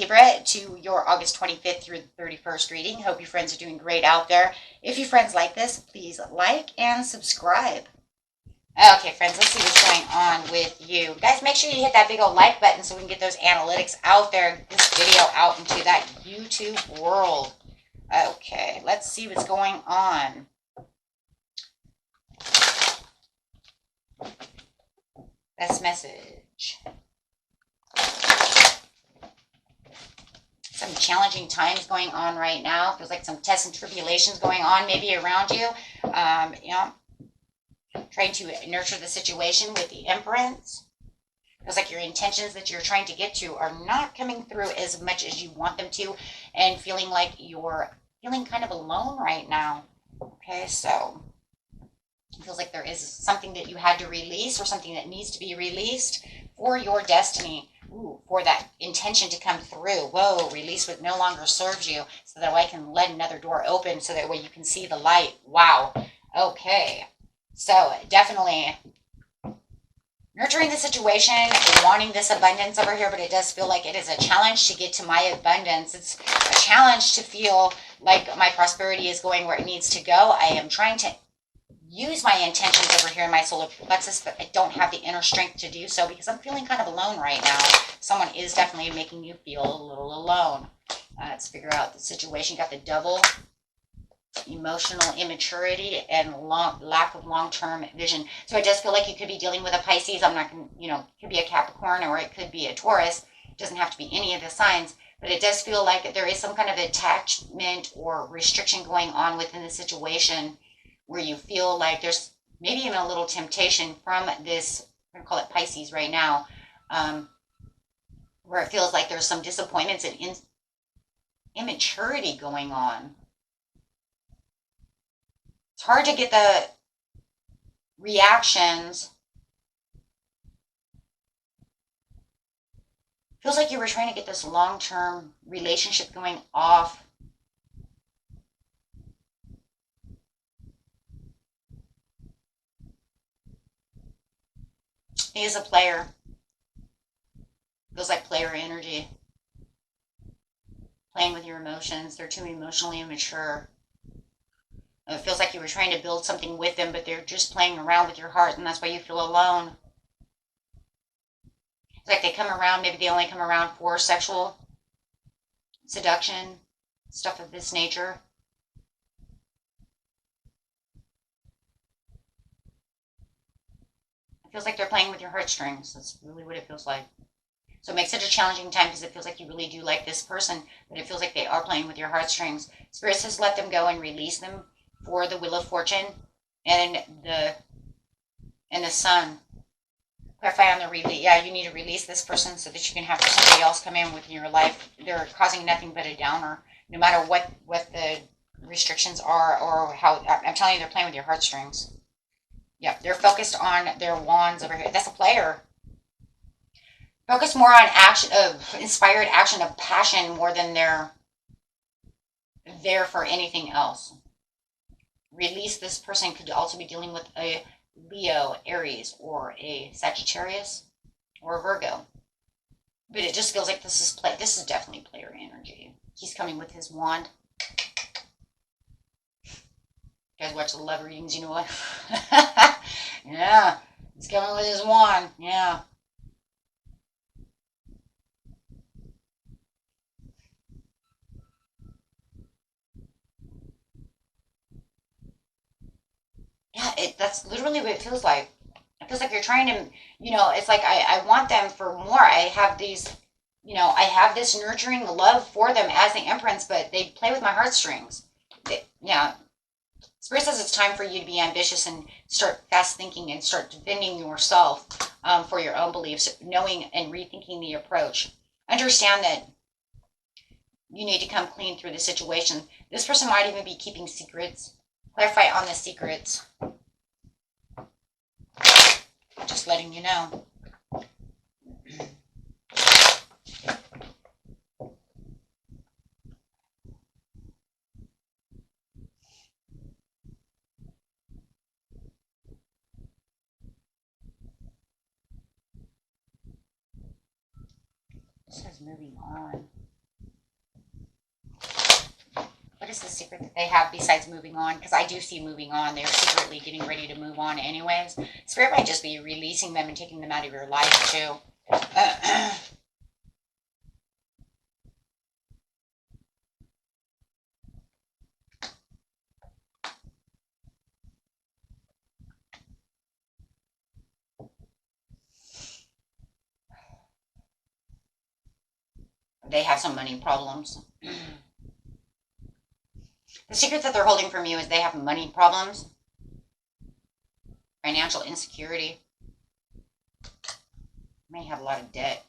Libra, to your August 25th through the 31st reading. Hope you friends are doing great out there. If you friends like this, please like and subscribe. Okay, friends, let's see what's going on with you. Guys, make sure you hit that big old like button so we can get those analytics out there, this video out into that YouTube world. Okay, let's see what's going on. Best message. Some challenging times going on right now. Feels like some tests and tribulations going on maybe around you. Trying to nurture the situation with the Empress. Feels like your intentions that you're trying to get to are not coming through as much as you want them to, and feeling like you're feeling kind of alone right now. Okay, so it feels like there is something that you had to release, or something that needs to be released for your destiny. Ooh, for that intention to come through. Whoa, release what no longer serves you, so that way I can let another door open, so that way you can see the light. Wow. Okay. So definitely nurturing the situation, wanting this abundance over here, but it does feel like it is a challenge to get to my abundance. It's a challenge to feel like my prosperity is going where it needs to go. I am trying to use my intentions over here in my solar plexus, but I don't have the inner strength to do so because I'm feeling kind of alone right now. Someone is definitely making you feel a little alone. Let's figure out the situation. You got the double. Emotional immaturity and lack of long-term vision. So it does feel like you could be dealing with a Pisces. I'm not going to, it could be a Capricorn, or it could be a Taurus. It doesn't have to be any of the signs, but it does feel like there is some kind of attachment or restriction going on within the situation, where you feel like there's maybe even a little temptation from this, we're going to call it Pisces right now, where it feels like there's some disappointments and immaturity going on. It's hard to get the reactions. Feels like you were trying to get this long-term relationship going off. He is a player. Feels like player energy. Playing with your emotions. They're too emotionally immature. It feels like you were trying to build something with them, but they're just playing around with your heart, and that's why you feel alone. It's like they come around, maybe they only come around for sexual seduction, stuff of this nature. It feels like they're playing with your heartstrings. That's really what it feels like. So it makes it a challenging time because it feels like you really do like this person, but it feels like they are playing with your heartstrings. Spirit says let them go and release them for the Wheel of Fortune and the Sun. Clarify on the release. Yeah, you need to release this person so that you can have somebody else come in with your life. They're causing nothing but a downer, no matter what the restrictions are, or how. I'm telling you, they're playing with your heartstrings. Yeah, they're focused on their wands over here. That's a player. Focus more on action, of inspired action, of passion, more than they're there for anything else. Release this person could also be dealing with a Leo, Aries, or a Sagittarius, or a Virgo. But it just feels like this is definitely player energy. He's coming with his wand. You guys watch the love readings, you know what? Yeah, he's coming with his wand. Yeah. Yeah, that's literally what it feels like. It feels like you're trying to, it's like I want them for more. I have these, I have this nurturing love for them as the Empress, but they play with my heartstrings. Yeah. Spirit says it's time for you to be ambitious and start fast thinking and start defending yourself for your own beliefs, knowing and rethinking the approach. Understand that you need to come clean through the situation. This person might even be keeping secrets. Clarify on the secrets. Just letting you know. This is moving on. is the secret that they have besides moving on? Because I do see moving on. They're secretly getting ready to move on anyways. Spirit might just be releasing them and taking them out of your life too. They have some money problems. The secret that they're holding from you is they have money problems, financial insecurity. May have a lot of debt.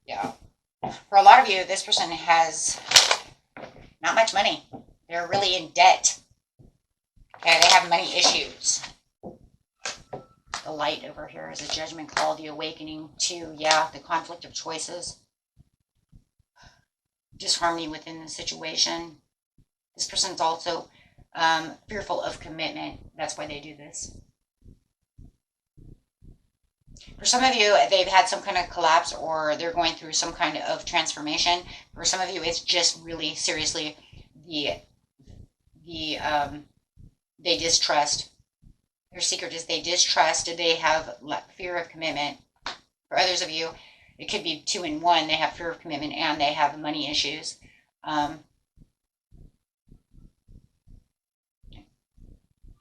Yeah. For a lot of you, this person has not much money. They're really in debt. Okay, they have money issues. The light over here is a judgment call, the awakening to, the conflict of choices. Disharmony within the situation. This person's also fearful of commitment. That's why they do this. For some of you, they've had some kind of collapse or they're going through some kind of transformation. For some of you, it's just really seriously they distrust. Their secret is they distrust. They have fear of commitment. For others of you, it could be 2 in 1. They have fear of commitment and they have money issues. And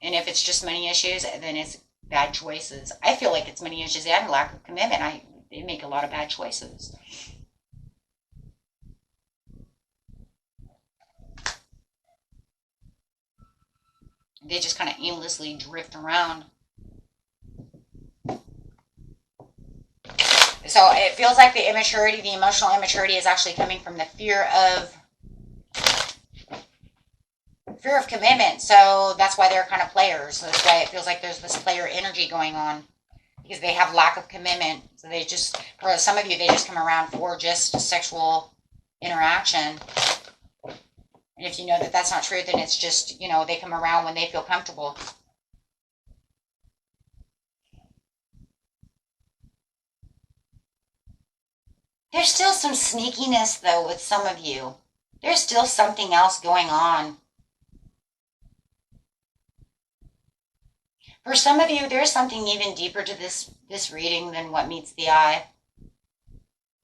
if it's just money issues, then it's bad choices. I feel like it's money issues and lack of commitment. They make a lot of bad choices. They just kind of aimlessly drift around. So it feels like the immaturity, the emotional immaturity is actually coming from the fear of commitment. So that's why they're kind of players. That's why it feels like there's this player energy going on, because they have lack of commitment. So they just, for some of you, they just come around for just sexual interaction. And if you know that that's not true, then it's just, they come around when they feel comfortable. There's still some sneakiness, though, with some of you. There's still something else going on. For some of you, there's something even deeper to this reading than what meets the eye.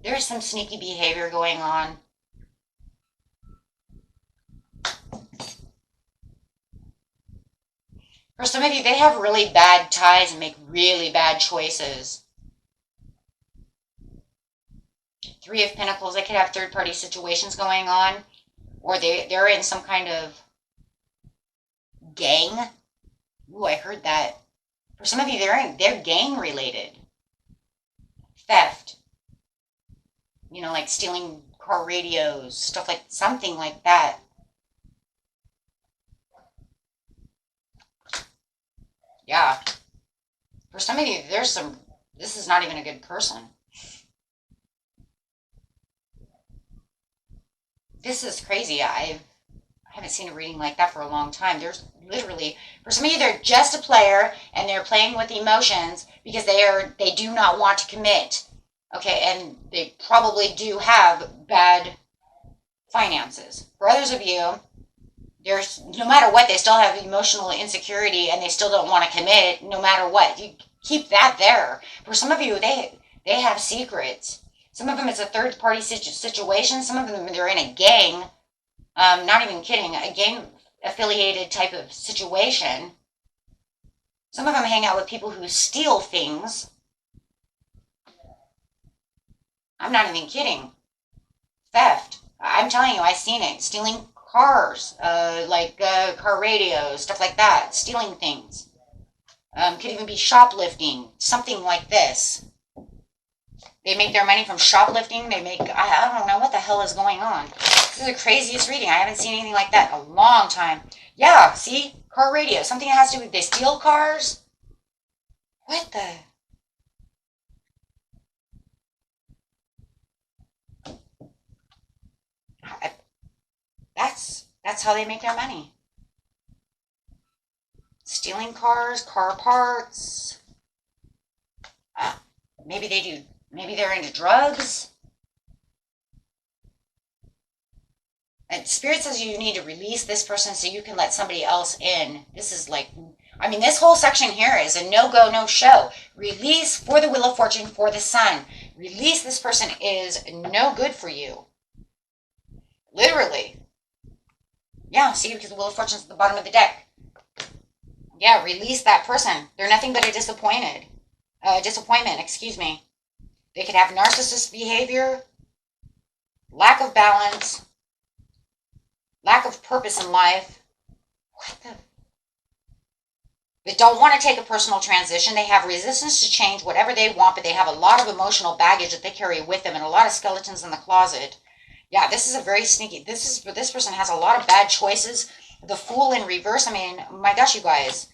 There's some sneaky behavior going on. For some of you, they have really bad ties and make really bad choices. 3 of Pentacles, they could have third-party situations going on, or they're in some kind of gang. Ooh, I heard that. For some of you, they're gang-related. Theft. Like stealing car radios, something like that. Yeah. For some of you, this is not even a good person. This is crazy. I haven't seen a reading like that for a long time. There's literally, for some of you, they're just a player and they're playing with emotions because they do not want to commit. Okay, and they probably do have bad finances. For others of you, there's, no matter what, they still have emotional insecurity and they still don't want to commit no matter what. You keep that there. For some of you, they have secrets. Some of them it's a third-party situation. Some of them they're in a gang. Not even kidding, a gang-affiliated type of situation. Some of them hang out with people who steal things. I'm not even kidding. Theft. I'm telling you, I've seen it. Stealing cars, car radios, stuff like that. Stealing things. Could even be shoplifting. Something like this. They make their money from shoplifting. I don't know what the hell is going on. This is the craziest reading. I haven't seen anything like that in a long time. Yeah, see? Car radio. Something that has to do with, they steal cars? What the? That's how they make their money. Stealing cars, car parts. Maybe they do. Maybe they're into drugs. And Spirit says you need to release this person so you can let somebody else in. This is like, I mean, this whole section here is a no-go, no-show. Release for the Wheel of Fortune for the Sun. Release this person is no good for you. Literally. Yeah, see, because the Wheel of Fortune's at the bottom of the deck. Yeah, release that person. They're nothing but a disappointment, excuse me. They could have narcissist behavior, lack of balance, lack of purpose in life. What the? They don't want to take a personal transition. They have resistance to change whatever they want, but they have a lot of emotional baggage that they carry with them and a lot of skeletons in the closet. Yeah, this is a very sneaky, this person has a lot of bad choices. The Fool in reverse, I mean, my gosh, you guys.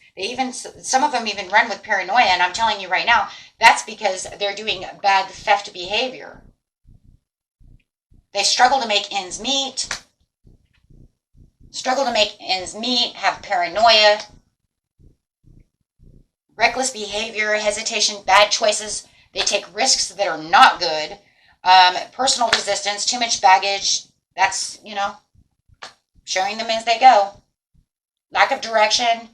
Some of them even run with paranoia, and I'm telling you right now, that's because they're doing bad theft behavior. They struggle to make ends meet. Have paranoia, reckless behavior, hesitation, bad choices. They take risks that are not good. Personal resistance, too much baggage. That's, showing them as they go. Lack of direction.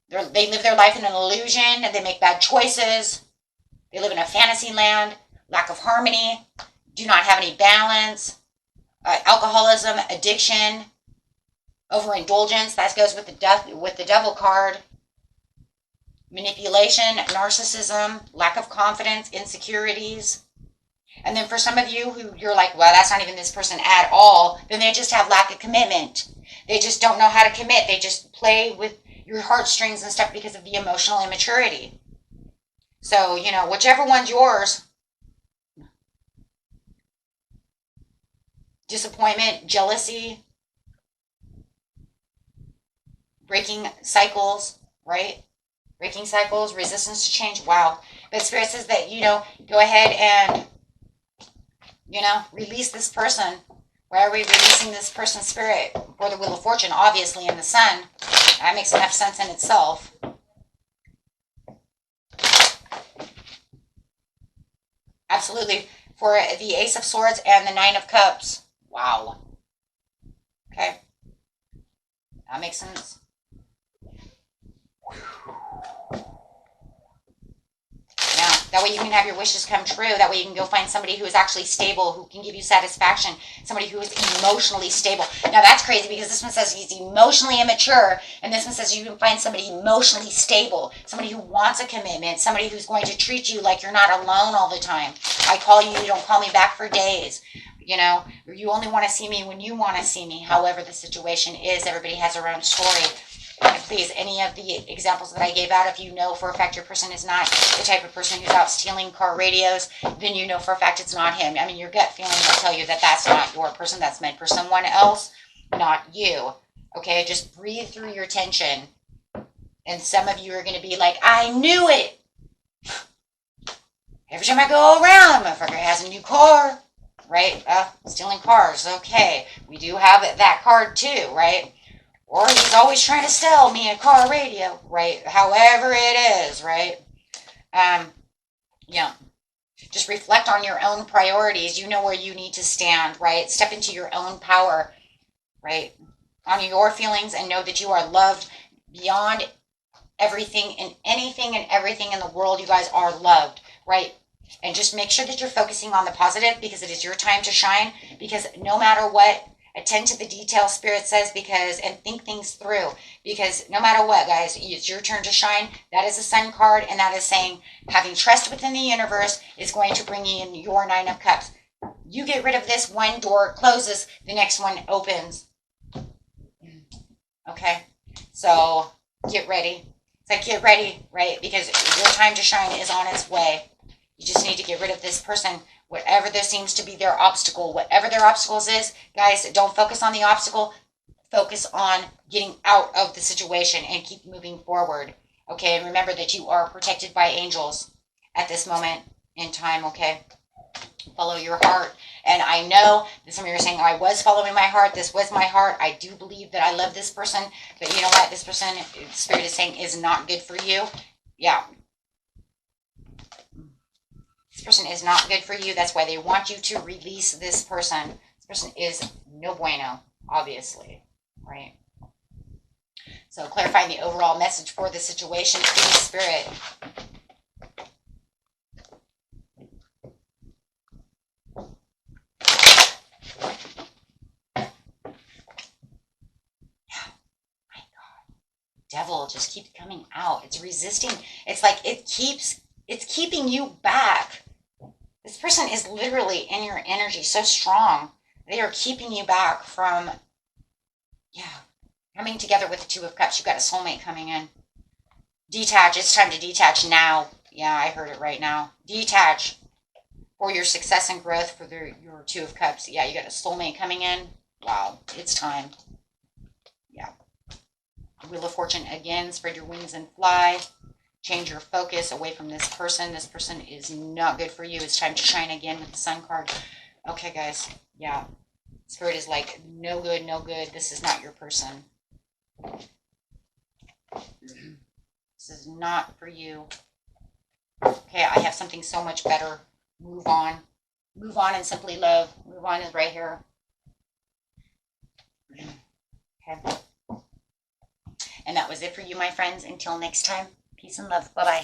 They live their life in an illusion, and they make bad choices. They live in a fantasy land. Lack of harmony. Do not have any balance. Alcoholism, addiction, overindulgence. That goes with the devil card. Manipulation, narcissism, lack of confidence, insecurities. And then for some of you who you're like, well, that's not even this person at all, then they just have lack of commitment. They just don't know how to commit. They just play with your heartstrings and stuff because of the emotional immaturity. So, whichever one's yours. Disappointment, jealousy, breaking cycles, right? Breaking cycles, resistance to change. Wow. But Spirit says that, go ahead and, release this person. Why are we releasing this person's spirit? For the Wheel of Fortune, obviously, in the Sun. That makes enough sense in itself. Absolutely. For the Ace of Swords and the Nine of Cups. Wow. Okay. That makes sense. Yeah, that way you can have your wishes come true. That way you can go find somebody who is actually stable, who can give you satisfaction, somebody who is emotionally stable. Now that's crazy because this one says he's emotionally immature, and this one says you can find somebody emotionally stable, somebody who wants a commitment, somebody who's going to treat you like you're not alone all the time. I call you, you don't call me back for days. You only want to see me when you want to see me. However the situation is, everybody has their own story. Please, any of the examples that I gave out, if you know for a fact your person is not the type of person who's out stealing car radios, then you know for a fact it's not him. I mean, your gut feeling will tell you that that's not your person. That's meant for someone else, not you. Okay, just breathe through your tension. And some of you are going to be like, I knew it. Every time I go around, motherfucker has a new car, right? Stealing cars. Okay, we do have that card too, right? Or he's always trying to sell me a car radio, right? However it is, right? Just reflect on your own priorities. You know where you need to stand, right? Step into your own power, right? Honor your feelings and know that you are loved beyond everything and anything and everything in the world. You guys are loved, right? And just make sure that you're focusing on the positive because it is your time to shine. Because no matter what, attend to the details, Spirit says, and think things through. Because no matter what, guys, it's your turn to shine. That is a Sun card, and that is saying having trust within the universe is going to bring you in your Nine of Cups. You get rid of this, one door closes, the next one opens. Okay? So get ready. It's like get ready, right? Because your time to shine is on its way. You just need to get rid of this person. Whatever there seems to be their obstacle, whatever their obstacles is, guys, don't focus on the obstacle. Focus on getting out of the situation and keep moving forward. Okay, and remember that you are protected by angels at this moment in time, okay? Follow your heart. And I know that some of you are saying, oh, I was following my heart. This was my heart. I do believe that I love this person. But you know what? This person, Spirit is saying, is not good for you. Yeah. This person is not good for you. That's why they want you to release this person. This person is no bueno, obviously. Right? So clarifying the overall message for the situation, please, Spirit. Devil just keeps coming out. It's resisting. It's like it's keeping you back. This person is literally in your energy so strong. They are keeping you back from, coming together with the Two of Cups. You've got a soulmate coming in. Detach. It's time to detach now. Yeah, I heard it right now. Detach for your success and growth for your Two of Cups. Yeah, you got a soulmate coming in. Wow, it's time. Yeah. Wheel of Fortune again. Spread your wings and fly. Change your focus away from this person. This person is not good for you. It's time to shine again with the Sun card. Okay, guys. Yeah. Spirit is like, no good, no good. This is not your person. This is not for you. Okay, I have something so much better. Move on. Move on and simply love. Move on is right here. Okay. And that was it for you, my friends. Until next time, peace and love. Bye-bye.